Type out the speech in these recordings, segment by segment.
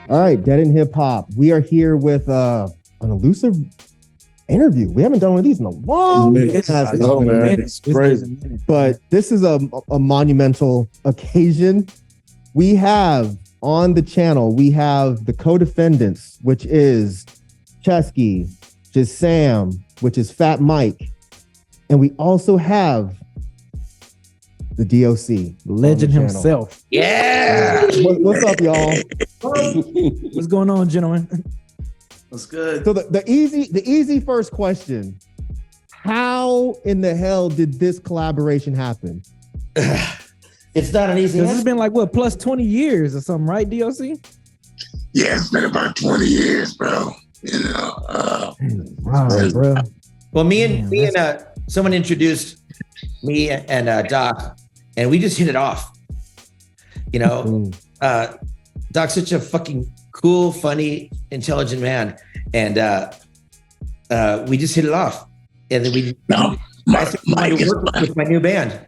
All right, Dead in Hip Hop. We are here with an elusive interview. We haven't done one of these in a long time. It's crazy. But this is a monumental occasion. We have on the channel, we have the Co-defendants, which is Chesky, which is Sam, which is Fat Myke. And we also have the D.O.C. Legend himself. Yeah. What's up, y'all? What's going on, gentlemen? That's good. So the easy first question: how in the hell did this collaboration happen? It's not an easy. It's been like what, plus 20 years or something, right, D.O.C? Yeah, it's been about 20 years, bro. You know. Wow, bro. Well, me and someone introduced me and Doc, and we just hit it off. You know, Doc's such a fucking cool, funny, intelligent man, and we just hit it off. And then Myke is funny. With my new band.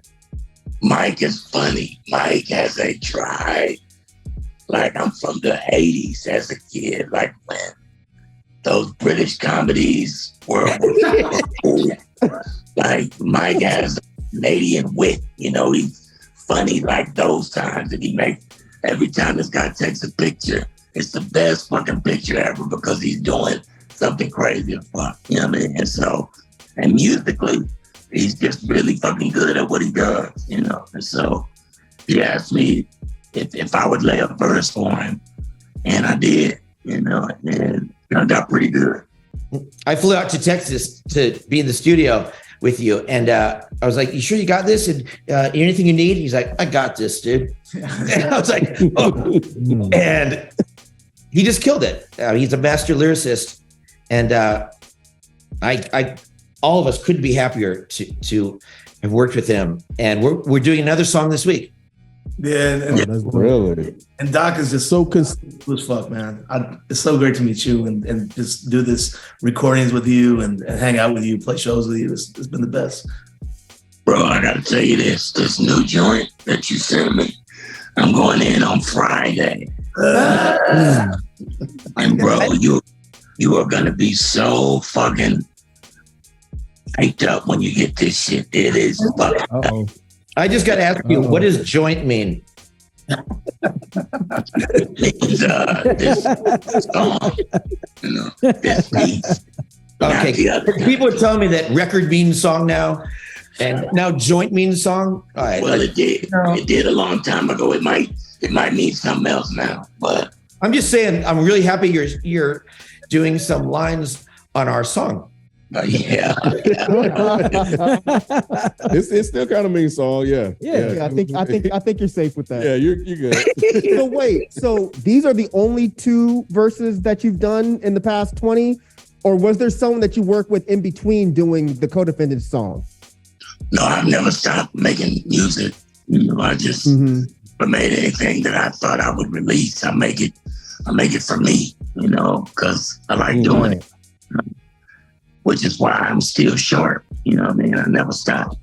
Myke is funny. Myke has a drive. Like, I'm from the 80s as a kid. Like, man, those British comedies were cool. Like, Myke has Canadian wit. You know, he's funny like those times. And he makes, every time this guy takes a picture, it's the best fucking picture ever because he's doing something crazy as fuck. You know what I mean? And so, and musically, he's just really fucking good at what he does, you know? And so he asked me if I would lay a verse for him. And I did, you know, and it turned out pretty good. I flew out to Texas to be in the studio with you. And I was like, you sure you got this? And anything you need? He's like, I got this, dude. And I was like, oh. And he just killed it. He's a master lyricist. And I all of us couldn't be happier to have worked with him. And we're doing another song this week. Yeah, and and Doc is just so cool as fuck, man. It's so great to meet you and just do this recordings with you and hang out with you, play shows with you. It's been the best. Bro, I gotta tell you this new joint that you sent me, I'm going in on Friday. And bro, you are gonna be so fucking hyped up when you get this shit. It is fucking. I just got to ask you, what does joint mean? It means this song, you know, this piece. Okay, people are telling me that record means song now, and now joint means song. All right, well, it did. It did a long time ago. It might mean something else now, but I'm just saying, I'm really happy you're doing some lines on our song. Yeah. It still kind of means song, yeah. Yeah. I think you're safe with that. Yeah, you're good. So wait, so these are the only two verses that you've done in the past 20, or was there someone that you worked with in between doing the Co-defendants song? No, I've never stopped making music. You know, I just made anything that I thought I would release. I make it for me, you know, because I like doing it. Which is why I'm still sharp. You know what I mean? I never stop.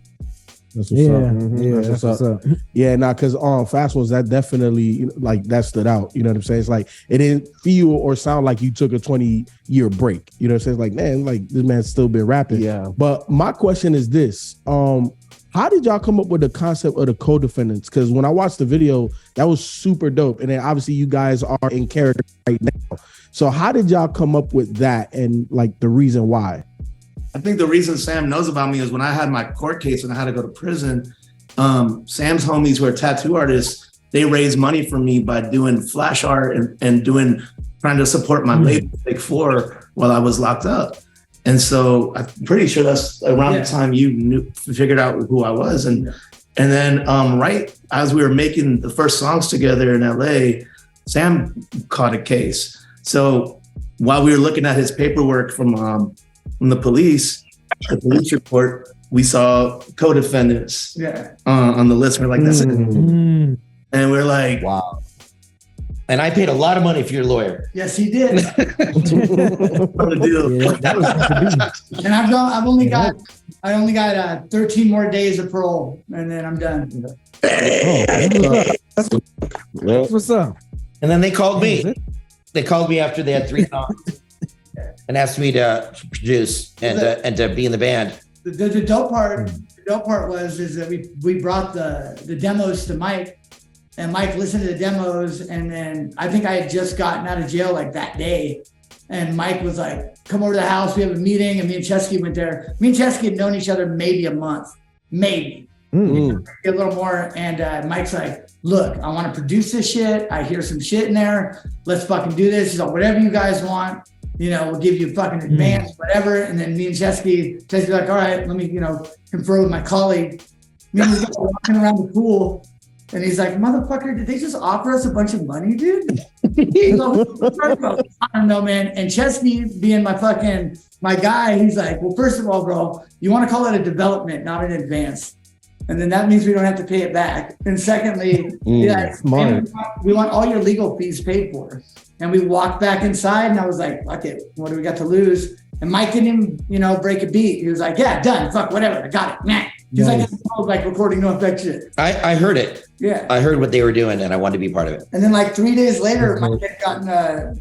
That's what's up. Yeah, that's what's up. Yeah, because Fast Ones, that definitely, like, that stood out. You know what I'm saying? It's like, it didn't feel or sound like you took a 20-year break. You know what I'm saying? It's like, man, like, this man's still been rapping. Yeah. But my question is this. How did y'all come up with the concept of the Co-defendants? Because when I watched the video, that was super dope. And then obviously you guys are in character right now. So how did y'all come up with that and, like, the reason why? I think the reason Sam knows about me is when I had my court case and I had to go to prison, Sam's homies who are tattoo artists, they raised money for me by doing flash art and trying to support my label, Big Four, while I was locked up. And so I'm pretty sure that's around the time you figured out who I was. And then right as we were making the first songs together in LA, Sam caught a case. So while we were looking at his paperwork from the police report, we saw co-defendants on the list. We're like, that's it. And we're like, wow. And I paid a lot of money for your lawyer. Yes, he did. And I've only got 13 more days of parole, and then I'm done. That's what's up. And then they called me. They called me after they had 3 songs and asked me to produce and to be in the band. The dope part is that we brought the demos to Myke, and Myke listened to the demos, and then I think I had just gotten out of jail like that day, and Myke was like, "Come over to the house, we have a meeting," and me and Chesky went there. Me and Chesky had known each other maybe a month, maybe a little more, and Mike's like, "Look, I want to produce this shit. I hear some shit in there. Let's fucking do this. He's like, whatever you guys want. We'll give you fucking advance, whatever." And then me and Chesky's like, "All right, let me, confer with my colleague." Me and this guy walking around the pool, and he's like, "Motherfucker, did they just offer us a bunch of money, dude?" I don't know, man. And Chesky, being my guy, he's like, "Well, first of all, bro, you want to call it a development, not an advance. And then that means we don't have to pay it back. And secondly, smart. We want all your legal fees paid for." And we walked back inside, and I was like, "Fuck it, what do we got to lose?" And Myke didn't even, break a beat. He was like, "Yeah, done. Fuck, whatever. I got it." Nah. He's like recording no effect shit. I heard it. Yeah. I heard what they were doing, and I wanted to be part of it. And then 3 days later, Myke had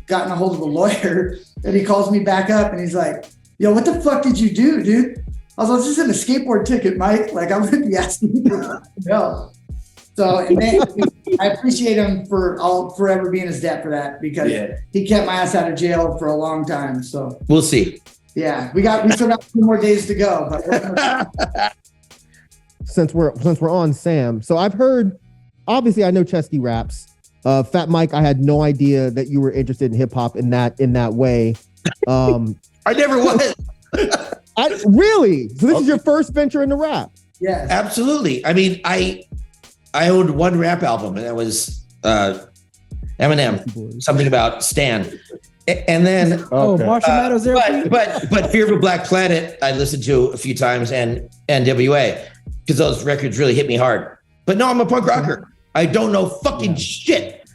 gotten a hold of a lawyer, and he calls me back up, and he's like, "Yo, what the fuck did you do, dude?" I was like, "This isn't a skateboard ticket, Myke. Like, I wouldn't be asking you for help." So, and then I appreciate him for forever being his debt for that, because he kept my ass out of jail for a long time. So we'll see. Yeah, we still got 2 more days to go. But since we're on Sam, so I've heard. Obviously, I know Chesky raps. Fat Myke, I had no idea that you were interested in hip hop in that way. I never was. Really? So this is your first venture into rap? Yes. Absolutely. I mean, I owned 1 rap album, and that was Eminem, something about Stan. And then Marshall there. But Fear of a Black Planet I listened to a few times, and NWA, because those records really hit me hard. But no, I'm a punk rocker. I don't know fucking shit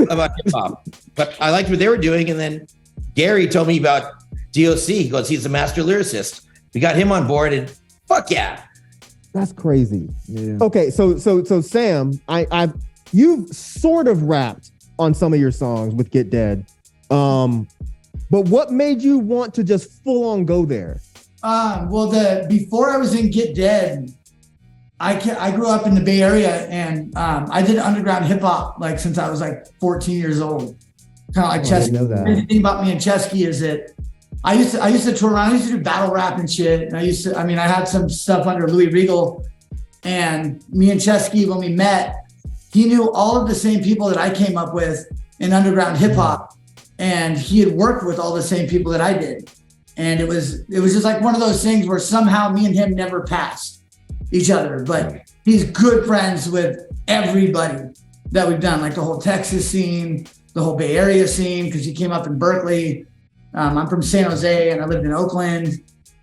about hip hop, but I liked what they were doing. And then Gary told me about D.O.C. He goes, "He's a master lyricist." We got him on board, and fuck yeah. That's crazy. Yeah. Okay, so Sam, you've sort of rapped on some of your songs with Get Dead, but what made you want to just full on go there? Before I was in Get Dead, I grew up in the Bay Area, and I did underground hip hop since I was 14 years old. Kind of like Chesky. The thing about me and Chesky is that I used to tour around. I used to do battle rap and shit. And I had some stuff under Louis Regal, and me and Chesky, when we met, he knew all of the same people that I came up with in underground hip hop, and he had worked with all the same people that I did. And it was just one of those things where somehow me and him never passed each other, but he's good friends with everybody that we've done, the whole Texas scene, the whole Bay Area scene, because he came up in Berkeley. I'm from San Jose, and I lived in Oakland,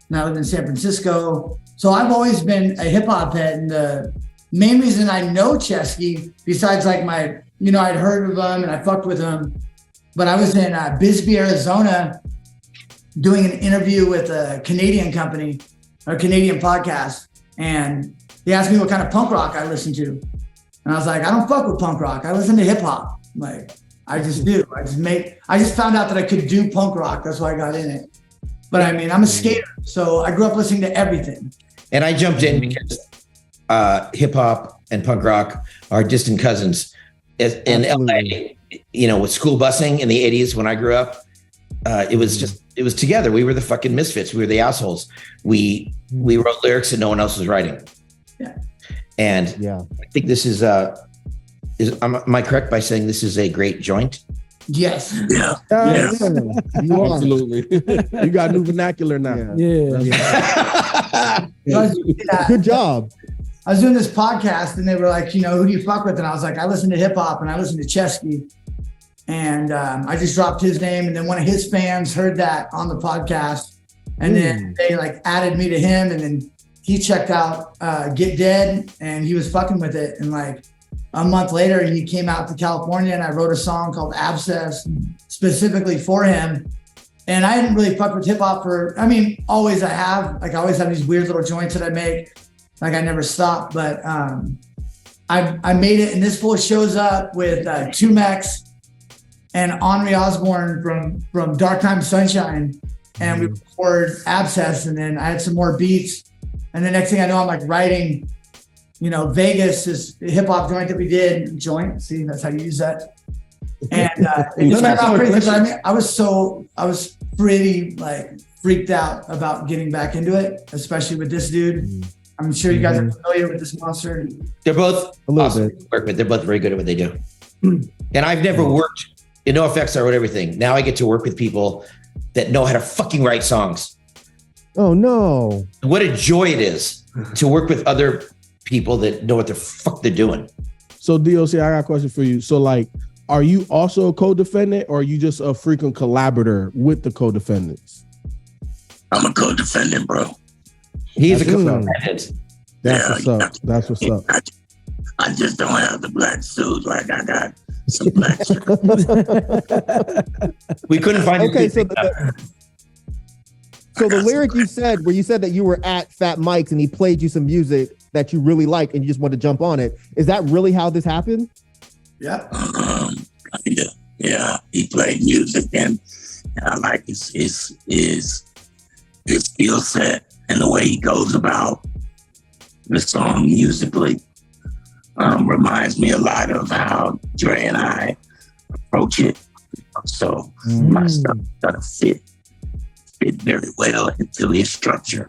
and I lived in San Francisco. So I've always been a hip hop head. And the main reason I know Chesky, besides I'd heard of him and I fucked with him, but I was in Bisbee, Arizona, doing an interview with a Canadian company, a Canadian podcast. And he asked me what kind of punk rock I listen to. And I was like, "I don't fuck with punk rock. I listen to hip hop." I just do. I just found out that I could do punk rock. That's why I got in it. But I'm a skater. So I grew up listening to everything. And I jumped in because hip hop and punk rock are distant cousins. In LA, with school busing in the 80s when I grew up, it was together. We were the fucking misfits. We were the assholes. We wrote lyrics that no one else was writing. Yeah. And I think this is am I correct by saying this is a great joint? Yes. Yeah. Yes. Absolutely. You got new vernacular now. Yeah. Good job. I was doing this podcast, and they were like, "Who do you fuck with?" And I was like, "I listen to hip hop, and I listen to Chesky." And I just dropped his name, and then one of his fans heard that on the podcast, and then they added me to him, and then he checked out Get Dead, and he was fucking with it. And a month later, he came out to California, and I wrote a song called Abscess specifically for him. And I didn't really fuck with hip hop always I have. I always have these weird little joints that I make. I never stop. But I made it, and this fool shows up with 2 Mex and Henri Osborne from Dark Time Sunshine, and we recorded Abscess, and then I had some more beats, and the next thing I know, I'm like writing, Vegas, this hip hop joint that we did. Joint, see, that's how you use that. And it just got crazy. But I mean, I was pretty like freaked out about getting back into it, especially with this dude. I'm sure you guys are familiar with this monster. They're both awesome to work with. They're both very good at what they do. And I've never worked in NoFX. I wrote everything. Now I get to work with people that know how to fucking write songs. Oh no! What a joy it is to work with other people that know what the fuck they're doing. So D.O.C, I got a question for you. So like, are you also a co-defendant, or are you just a frequent collaborator with the co-defendants? I'm a co-defendant, bro. He's a co-defendant. That's what's up. That's what's up. I just don't have the black suit. Like I got some black suit. We couldn't find it. Okay, so the lyric you said, where you said that you were at Fat Mike's and he played you some music that you really like and you just wanted to jump on it, is that really how this happened? Yeah. Yeah. He played music and I like his skill set and the way he goes about the song musically. Reminds me a lot of how Dre and I approach it. So my stuff gotta fit very well into his structure.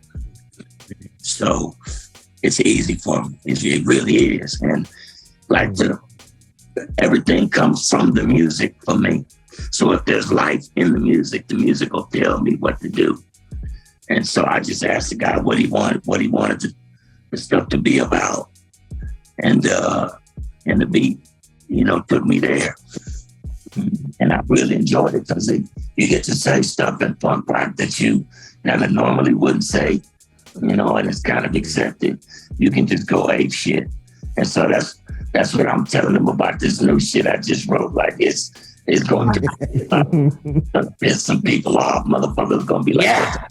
So it's easy for me. It really is. And like everything comes from the music for me. So if there's life in the music will tell me what to do. And so I just asked the guy what he wanted the stuff to be about. And the beat, took me there. And I really enjoyed it because you get to say stuff in punk rock that you kind of normally wouldn't say, and it's kind of accepted. You can just go ape shit. And so that's what I'm telling them about this new shit I just wrote. Like it's going to piss some people off. Motherfuckers going to be like, yeah.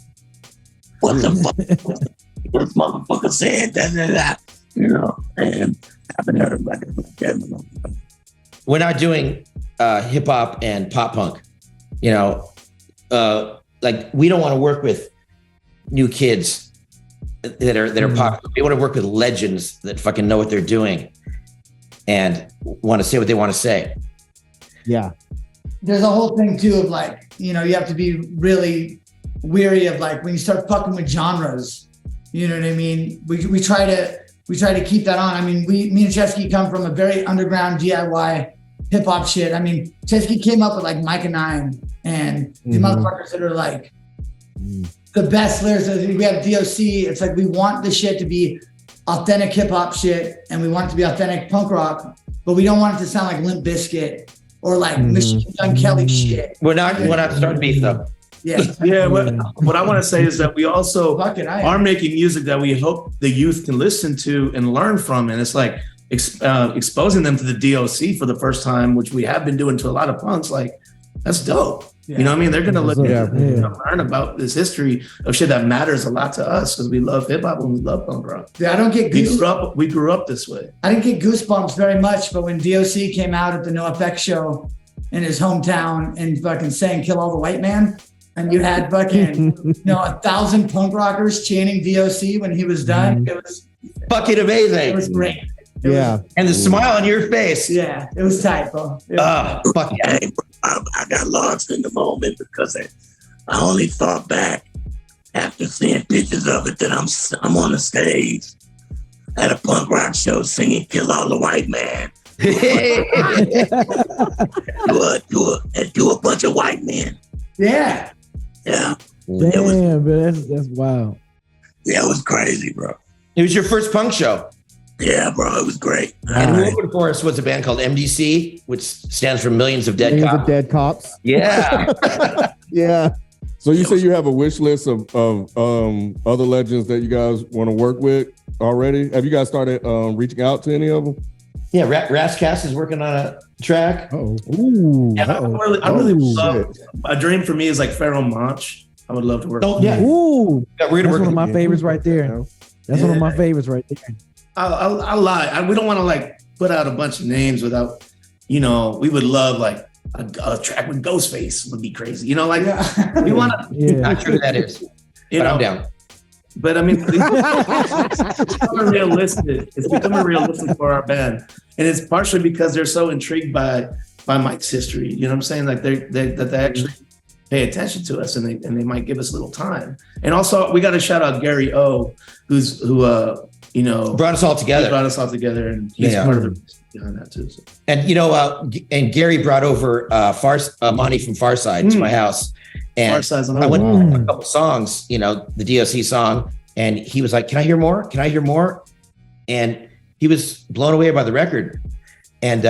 What the fuck? This motherfucker said that. And I've been heard about it like that. We're not doing hip hop and pop punk, like we don't want to work with new kids that are pop. We want to work with legends that fucking know what they're doing and want to say what they want to say. Yeah. There's a whole thing too of like, you have to be really weary of like when you start fucking with genres. You know what I mean? We try to keep that on. I mean, me and Chesky come from a very underground DIY hip hop shit. I mean, Chesky came up with like Myke and 9 and the motherfuckers that are like the best lyrics. We have D.O.C. It's like we want the shit to be authentic hip hop shit and we want it to be authentic punk rock, but we don't want it to sound like Limp Bizkit or like Machine Gun Kelly shit. We're not starting beef though. Yeah. Yeah. What I want to say is that we also are making music that we hope the youth can listen to and learn from. And it's like exposing them to the D.O.C. for the first time, which we have been doing to a lot of punks. Like, that's dope. Yeah. You know what I mean? They're going to learn about this history of shit that matters a lot to us because we love hip hop and we love punk rock. Yeah, I don't get goosebumps. We grew up this way. I didn't get goosebumps very much, but when D.O.C. came out at the NoFX show in his hometown and fucking sang "Kill All the White Man," and you had fucking 1,000 punk rockers chanting D.O.C. when he was done, it was fucking amazing. It was great. And the smile on your face. Yeah, it was tight, bro. Fuck yeah. I got lost in the moment because I only thought back after seeing pictures of it that I'm on the stage at a punk rock show singing "Kill All the White Man" to a bunch of white men. Yeah. Yeah. Damn, man, that's wild. Yeah, it was crazy, bro. It was your first punk show. Yeah, bro, it was great. And who opened for us was a band called MDC, which stands for Millions of Dead Cops. Of Dead Cops. Yeah. Yeah. So you say you have a wish list of other legends that you guys want to work with already? Have you guys started reaching out to any of them? Yeah, Rascast is working on a track. Ooh. Yeah, I really love. A dream for me is like Pharaoh Monch. I would love to work. Oh yeah. Ooh. Yeah, that's one of my favorites right there. That's one of my favorites right there. I lie. We don't want to like put out a bunch of names without, we would love like a track with Ghostface would be crazy. You know, like we want to. Not sure who that is, but I'm down. But I mean, it's becoming realistic. It's becoming realistic for our band, and it's partially because they're so intrigued by Myke's history. You know what I'm saying? Like they actually pay attention to us, and they might give us a little time. And also, we got to shout out Gary O, who brought us all together. And he's part of the reason behind that too. So. And and Gary brought over Monty from Farside to my house. And I went a couple songs, the D.O.C. song, and he was like, "Can I hear more? Can I hear more?" And he was blown away by the record. And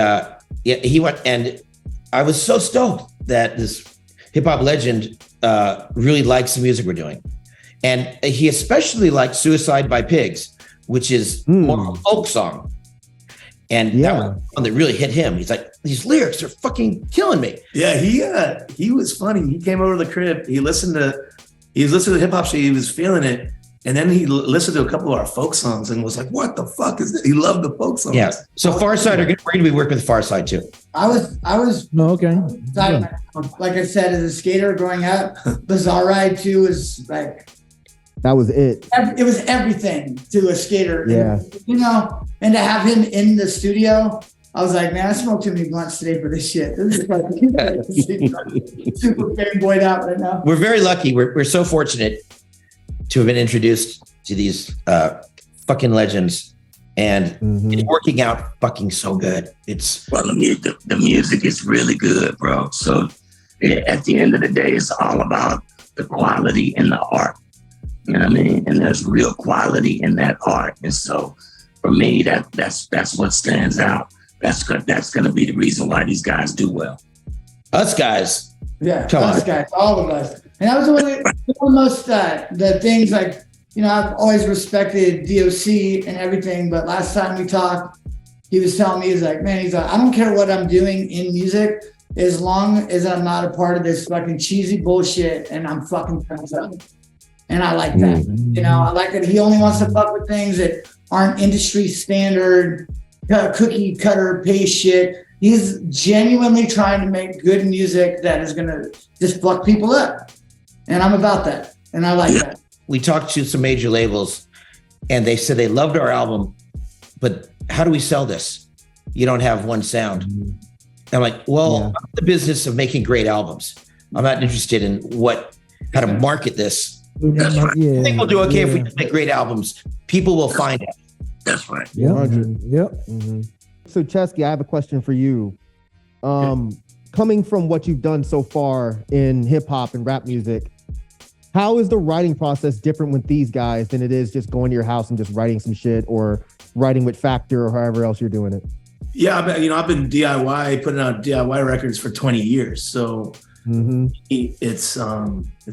he went, and I was so stoked that this hip hop legend really likes the music we're doing. And he especially liked Suicide by Pigs, which is more of a folk song. And that was one that really hit him. He's like, these lyrics are fucking killing me. Yeah, he was funny. He came over to the crib. He was listening to hip hop shit. He was feeling it. And then he listened to a couple of our folk songs and was like, what the fuck is this? He loved the folk songs. Yeah. So Farside, we're going to be working with Farside too. I was okay. Like I said, as a skater growing up, Bizarre Ride 2 was like, that was it. It was everything to a skater. Yeah. And to have him in the studio, I was like, man, I smoked too many blunts today for this shit. This is like super fanboyed out right now. We're very lucky. We're so fortunate to have been introduced to these fucking legends, and it's working out fucking so good. The music is really good, bro. So at the end of the day, it's all about the quality in the art. You know what I mean? And there's real quality in that art. And so for me, that's what stands out. That's going to be the reason why these guys do well. Us guys. Yeah, us guys, all of us. And that was one of the most, the things like, I've always respected D.O.C. and everything, but last time we talked, he was telling me, he's like, I don't care what I'm doing in music as long as I'm not a part of this fucking cheesy bullshit and I'm fucking friends up. And I like that. I like that he only wants to fuck with things that aren't industry standard, cookie cutter paste shit. He's genuinely trying to make good music that is going to just fuck people up. And I'm about that. And I like that. We talked to some major labels and they said they loved our album, but how do we sell this? You don't have one sound. I'm like, I'm in the business of making great albums. I'm not interested in how to market this. That's right. I think we'll do okay if we just make great albums. People will find it. That's right. Yep. So Chesky, I have a question for you. Coming from what you've done so far in hip hop and rap music, how is the writing process different with these guys than it is just going to your house and just writing some shit or writing with Factor or however else you're doing it? Yeah, I've been DIY, putting out DIY records for 20 years. So it's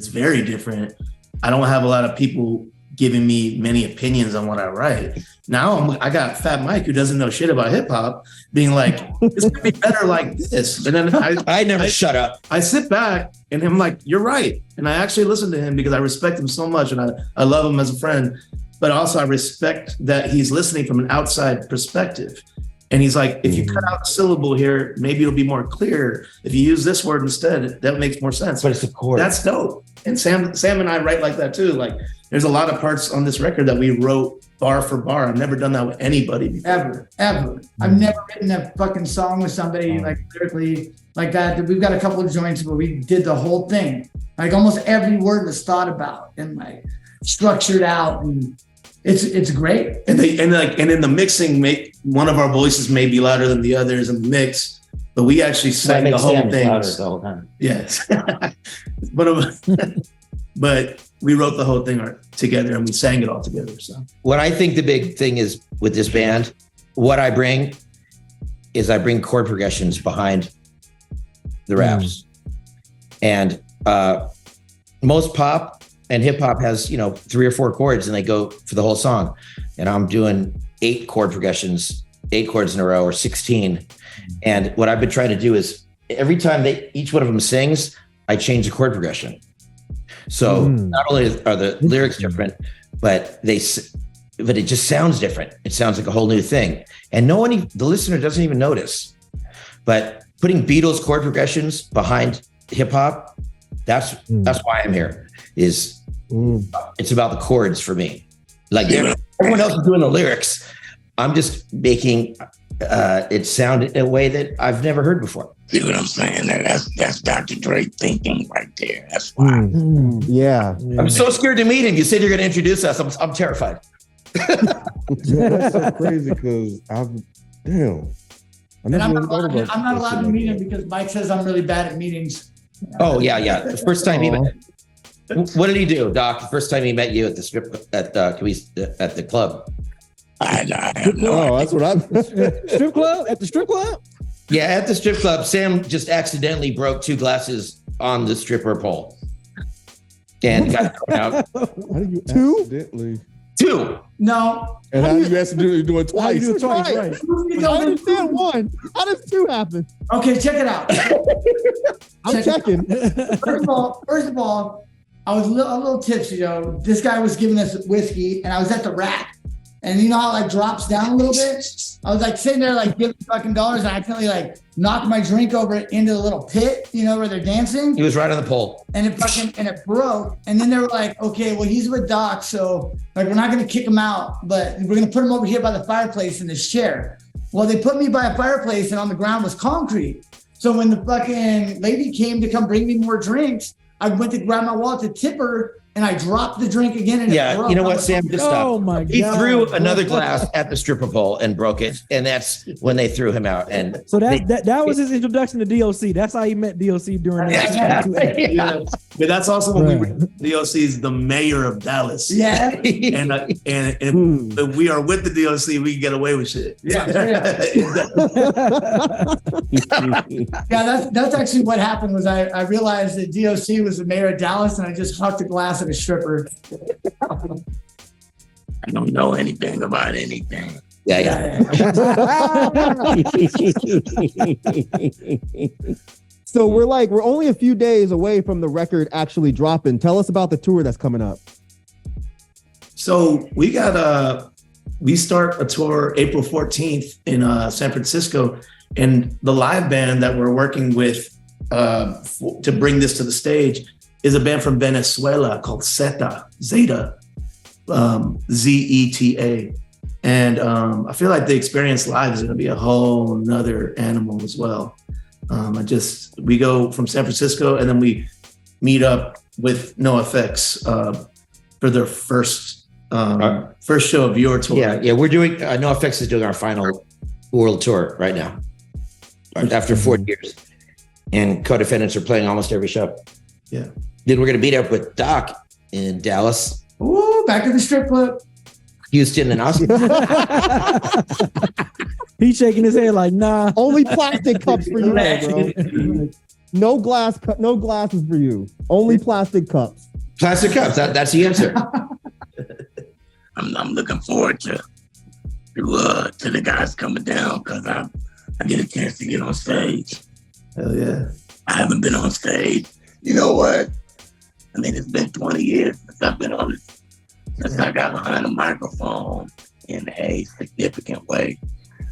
very different. I don't have a lot of people giving me many opinions on what I write. Now I got Fat Myke, who doesn't know shit about hip hop, being like, "It's gonna be better like this." And then I never shut up. I sit back and I'm like, "You're right," and I actually listen to him because I respect him so much and I love him as a friend, but also I respect that he's listening from an outside perspective. And he's like, if you cut out a syllable here, maybe it'll be more clear. If you use this word instead, that makes more sense. But it's a chord. That's dope. And Sam and I write like that too. Like there's a lot of parts on this record that we wrote bar for bar. I've never done that with anybody before. Ever. I've never written a fucking song with somebody like lyrically like that. We've got a couple of joints where we did the whole thing. Like almost every word was thought about and like structured out, and it's great. And in the mixing, one of our voices may be louder than the others in the mix, but we actually sang the whole thing. The whole time. Yes, but we wrote the whole thing together and we sang it all together. So what I think the big thing is with this band, what I bring chord progressions behind the raps, and most pop and hip hop has 3 or 4 chords and they go for the whole song, and I'm doing 8 chord progressions, 8 chords in a row or 16. And what I've been trying to do is every time each one of them sings, I change the chord progression. So not only are the lyrics different, but it just sounds different. It sounds like a whole new thing. And the listener doesn't even notice. But putting Beatles chord progressions behind hip hop. That's why I'm here. It's about the chords for me. Like everyone else is doing the lyrics. I'm just making it sound in a way that I've never heard before. See what I'm saying? That's Dr. Dre thinking right there. That's why. Yeah. I'm so scared to meet him. You said you're going to introduce us. I'm terrified. That's so crazy because I'm not allowed to meet him because Myke says I'm really bad at meetings. Oh yeah. The first time he met, what did he do, Doc? The first time he met you at the at the club. That's what I'm. Strip club? At the strip club? Yeah, at the strip club, Sam just accidentally broke 2 glasses on the stripper pole. And got thrown out. How do you 2? accidentally? 2. No. And how do you accidentally do it How you twice? do it twice, right? I understand 1. How does 2 happen? Okay, check it out. I'm checking. First of all, I was a little tipsy, yo. This guy was giving us whiskey, and I was at the rack. And you know how it like drops down a little bit? I was like sitting there like giving fucking dollars, and I accidentally like knocked my drink over into the little pit, you know, where they're dancing. He was right on the pole. And it broke. And then they were like, okay, well, he's with Doc, so like we're not gonna kick him out, but we're gonna put him over here by the fireplace in this chair. Well, they put me by a fireplace, and on the ground was concrete. So when the fucking lady came to come bring me more drinks, I went to grab my wallet to tip her, and I dropped the drink again. And Yeah, you know what, Sam? Just stop. Oh my God. He threw another glass at the stripper pole and broke it, and that's when they threw him out. And So that was his introduction to D.O.C. That's how he met D.O.C. during that. Yeah. But that's also when we were D.O.C. is the mayor of Dallas. Yeah. And if we are with the D.O.C., we can get away with shit. Yeah. That's actually what happened. Was I realized that D.O.C. was the mayor of Dallas, and I just hucked a glass at a stripper. I don't know anything about anything. yeah. So we're only a few days away from the record actually dropping. Tell us about the tour that's coming up. So we start a tour April 14th in San Francisco, and the live band that we're working with to bring this to the stage is a band from Venezuela called Zeta, Zeta. And I feel like the experience live is going to be a whole nother animal as well. We go from San Francisco, and then we meet up with NoFX for their first show of your tour. Yeah. We're doing NoFX is doing our final world tour right now after 4 years, and Co-defendants are playing almost every show. Yeah. Then we're going to meet up with Doc in Dallas. Ooh, back to the strip club. Houston and Austin. He's shaking his head like, nah. Only plastic cups for you, bro. No glasses for you. Only plastic cups. Plastic cups. That's the answer. I'm looking forward to the guys coming down because I get a chance to get on stage. Hell yeah. I haven't been on stage. You know what? I mean, it's been 20 years since I've been on it. Since I got behind a microphone in a significant way.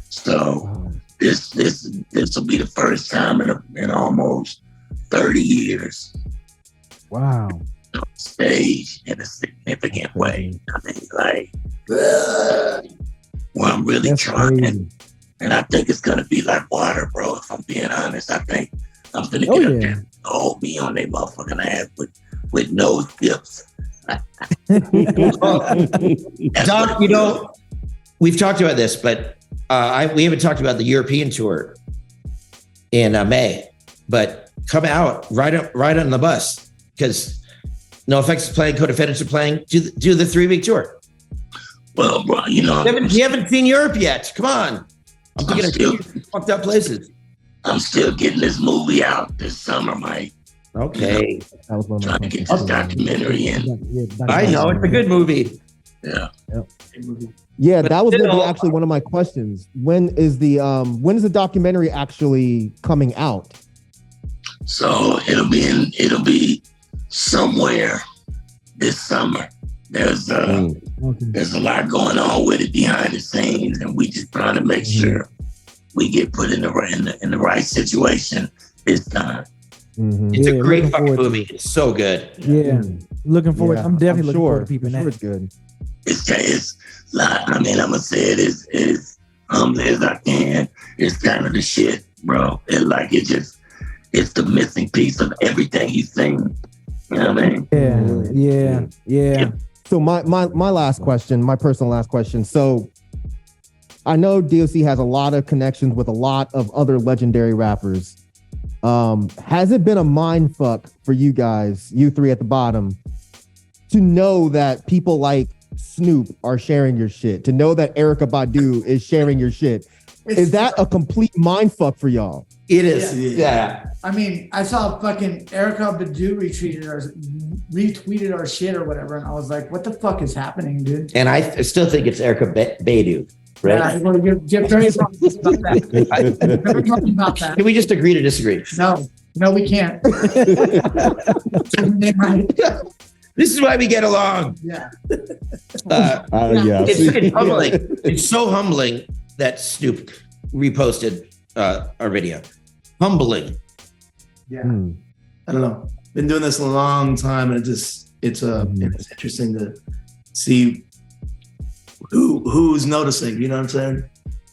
So this will be the first time in almost 30 years. Wow. On stage in a significant way. I mean, like, well, I'm really trying. Crazy. And I think it's gonna be like water, bro. If I'm being honest, I think I'm gonna get up there and hold me on their motherfucking ass with no tips. Doc, you know, we've talked about this, but we haven't talked about the European tour in May. But come out right on the bus, because NoFX is playing, Co-defendants are playing. Do the 3-week tour. Well, bro, you know, you haven't seen Europe yet. Come on. I'm thinking of fucked up places. I'm still getting this movie out this summer, Myke. Okay. That was one of my Trying to get this documentary in. I know, it's a good movie. Yeah. Yeah, But that was still- gonna be actually one of my questions. When is the documentary actually coming out? So it'll be somewhere this summer. There's a lot going on with it behind the scenes, and we just trying to make sure we get put in the right situation, it's time. It's a great fucking movie. It's so good. Yeah, looking forward. I'm definitely looking forward to peeping that. It's good. It's like, I mean, I'm gonna say it as humbly as I can. It's kind of the shit, bro. It's the missing piece of everything he's saying. You know what I mean? Yeah. So my last question, my personal last question. So I know D.O.C has a lot of connections with a lot of other legendary rappers. Has it been a mind fuck for you guys, you three at the bottom, to know that people like Snoop are sharing your shit, to know that Erykah Badu is sharing your shit? Is that a complete mind fuck for y'all? It is. Yeah. I mean, I saw fucking Erykah Badu retweeted our shit or whatever, and I was like, what the fuck is happening, dude? And I still think it's Erykah Badu. Right? Yeah, I'm going to give very about that. Very wrong about that. Can we just agree to disagree? No, we can't. This is why we get along. Yeah. It's humbling. It's so humbling that Snoop reposted our video. Humbling. Yeah. I don't know. Been doing this a long time, and it's interesting to see who's noticing. You know what I'm saying?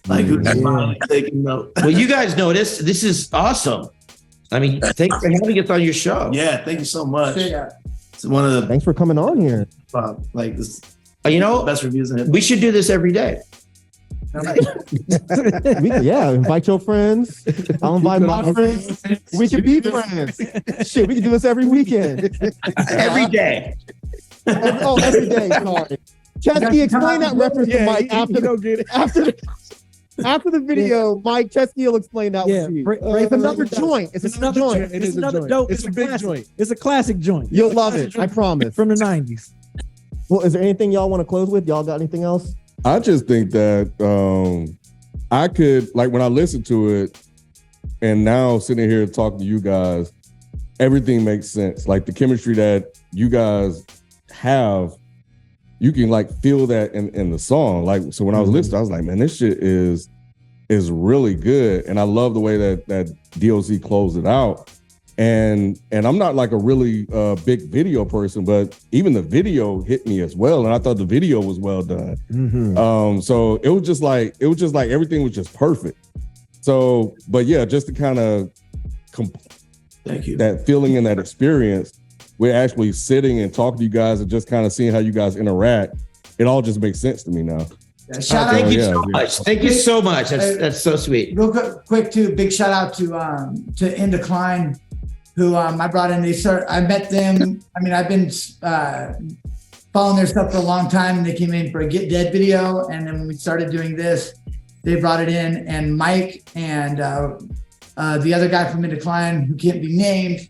Like who's taking note. Well, you guys noticed. This is awesome. I mean, thanks for having us on your show. Yeah, thank you so much. Yeah. It's one of the Thanks for coming on here. like this. Best reviews in it. We should do this every day. Invite your friends. I'll invite my friends. We can be friends. Shit, we can do this every weekend. Every day. Every day. Sorry. Chesky, explain that reference to Myke after the video. Myke, Chesky will explain that one to you. It's another joint. It's another joint. It's another dope. It's a big joint. It's a classic joint. You'll love it. I promise. From the 90s. Well, is there anything y'all want to close with? Y'all got anything else? I just think that I could, like, when I listen to it and now sitting here talking to you guys, everything makes sense. Like the chemistry that you guys have, you can like feel that in the song. Like, so when I was listening, I was like, man, this shit is really good. And I love the way that D.O.C closed it out. And I'm not like a really big video person, but even the video hit me as well. And I thought the video was well done. So it was just like everything was just perfect. So, but yeah, just to kind of thank you, that feeling and that experience, we're actually sitting and talking to you guys and just kind of seeing how you guys interact. It all just makes sense to me now. Thank you so much. Thank you so much. That's so sweet. Real quick too, big shout out to In Decline, who I brought in. I met them. I mean, I've been following their stuff for a long time, and they came in for a Get Dead video. And then when we started doing this, they brought it in, and Myke and the other guy from In Decline, who can't be named.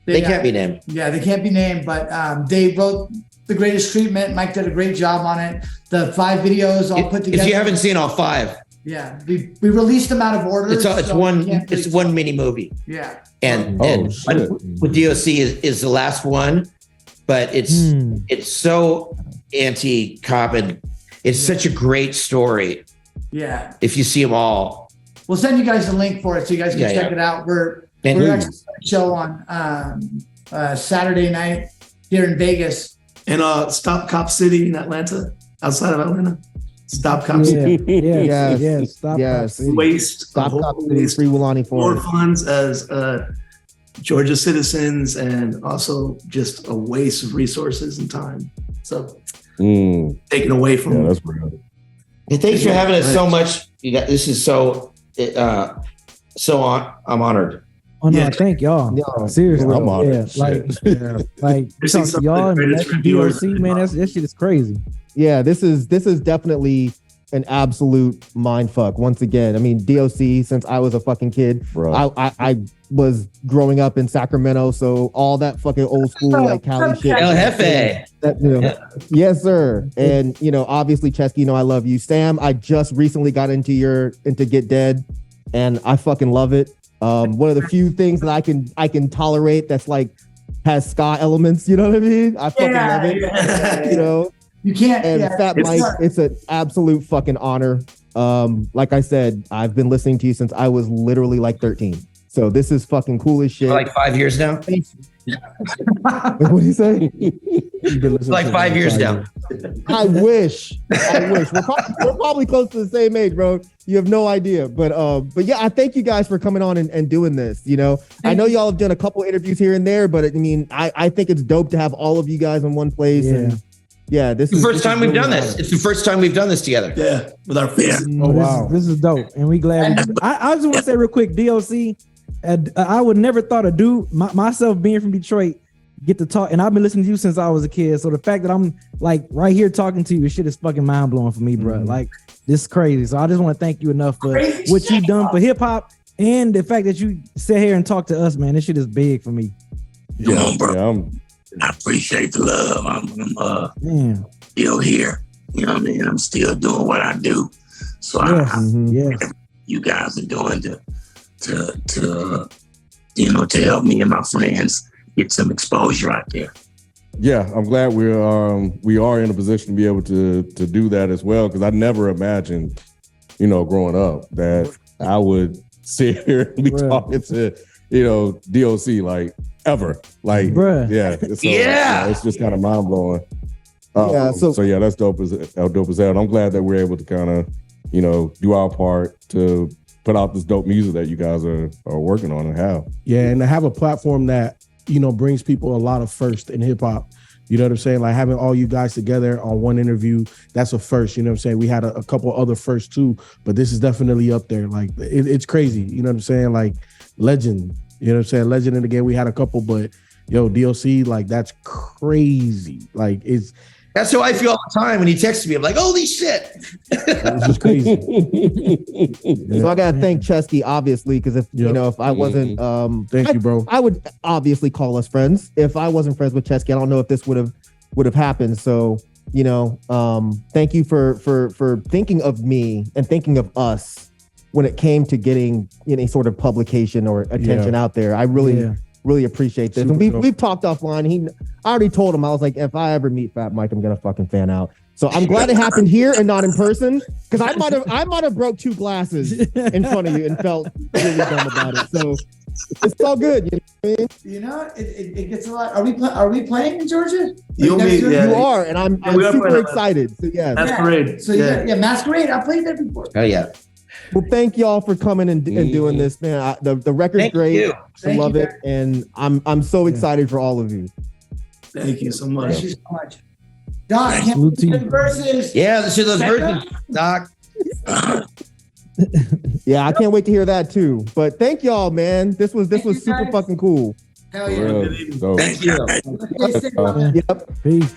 They can't be named. Yeah, they can't be named, but they wrote The Greatest Treatment. Myke did a great job on it. The 5 videos all put together. If you haven't seen all 5. Yeah, we released them out of order. It's one mini movie. Yeah. And with D.O.C is the last one, but it's so anti-cop and it's such a great story. Yeah. If you see them all. We'll send you guys the link for it so you guys can check it out. We're actually doing a show on Saturday night here in Vegas. In Stop Cop City in Atlanta, outside of Atlanta. Stop Cop City. Stop Cop City. Waste. Stop Cop City. Free Willani more funds as Georgia citizens, and also just a waste of resources and time. So taken away from. Yeah, that's real. Hey, thanks for having us so much. This is so I'm honored. Oh no, thank y'all. Yeah. Seriously, I'm honored. like talk to y'all and the D.O.C, man. That shit is crazy. Yeah, this is definitely an absolute mind fuck. Once again, I mean, D.O.C, since I was a fucking kid, I was growing up in Sacramento, so all that fucking old school like Cali shit. El Jefe. Yes, sir. And obviously, Chesky, I love you. Sam, I just recently got into Get Dead, and I fucking love it. One of the few things that I can tolerate that's like has ska elements. You know what I mean? I fucking love it. You can't. And Fat Myke, it's an absolute fucking honor Like I said, I've been listening to you since I was literally like 13. So this is fucking cool as shit. For like 5 years now. What do you say? Like 5 years now. I wish. We're probably close to the same age, bro. You have no idea. But yeah, I thank you guys for coming on and doing this. You know, I know y'all have done a couple interviews here and there, but I mean, I think it's dope to have all of you guys in one place. Yeah. And yeah, this It's is the first time we've done this. It's the first time we've done this together. Yeah, with our faces. Oh, wow. This is dope, and we glad. I just want to say real quick, D.O.C. I would never thought of myself being from Detroit, get to talk, and I've been listening to you since I was a kid. So the fact that I'm like right here talking to you, shit is fucking mind blowing for me, bro. Like this is crazy. So I just want to thank you enough for what you've done for hip hop, and the fact that you sit here and talk to us, man. This shit is big for me. Come on, bro. I appreciate the love. I'm still here. You know what I mean? I'm still doing what I do. So you guys are doing to help me and my friends get some exposure out there. Yeah, I'm glad we are in a position to be able to do that as well, because I never imagined, growing up that I would sit here and be talking to, D.O.C. like ever. Like, yeah. So, it's just kind of mind blowing. So yeah, that's dope as hell. And I'm glad that we're able to kind of, do our part to put out this dope music that you guys are working on and have. Yeah, and to have a platform that, brings people a lot of first in hip hop. You know what I'm saying? Like having all you guys together on one interview, that's a first. You know what I'm saying? We had a couple other firsts too, but this is definitely up there. Like it's crazy. You know what I'm saying? Like legend. You know what I'm saying? Legend in the game. We had a couple, but D.O.C. like that's crazy. Like that's how I feel all the time when he texts me. I'm like, holy shit. It's just crazy. So I gotta thank Chesky, obviously, because if I wasn't thank you, bro. I would obviously call us friends. If I wasn't friends with Chesky, I don't know if this would have happened. So, thank you for thinking of me and thinking of us when it came to getting any sort of publication or attention out there. I really appreciate this. And we've talked offline. I already told him, I was like, if I ever meet Fat Myke, I'm gonna fucking fan out. So I'm glad it happened here and not in person, because I might have broke 2 glasses in front of you and felt really dumb about it. So it's all good. You know, it gets a lot. Are we playing in Georgia? You are, and I'm super excited. So yeah, Masquerade. So yeah, Masquerade. I played there before. Oh yeah. Well, thank y'all for coming and doing this, man. The record's great. I love it, and I'm so excited for all of you. Thank you so much. Thank you so much. Doc, can't wait for verses. Yeah, let's do those verses, Doc. Yeah, I can't wait to hear that too. But thank y'all, man. This was super fucking cool. Hell yeah. So, Thank you. Yep. Peace.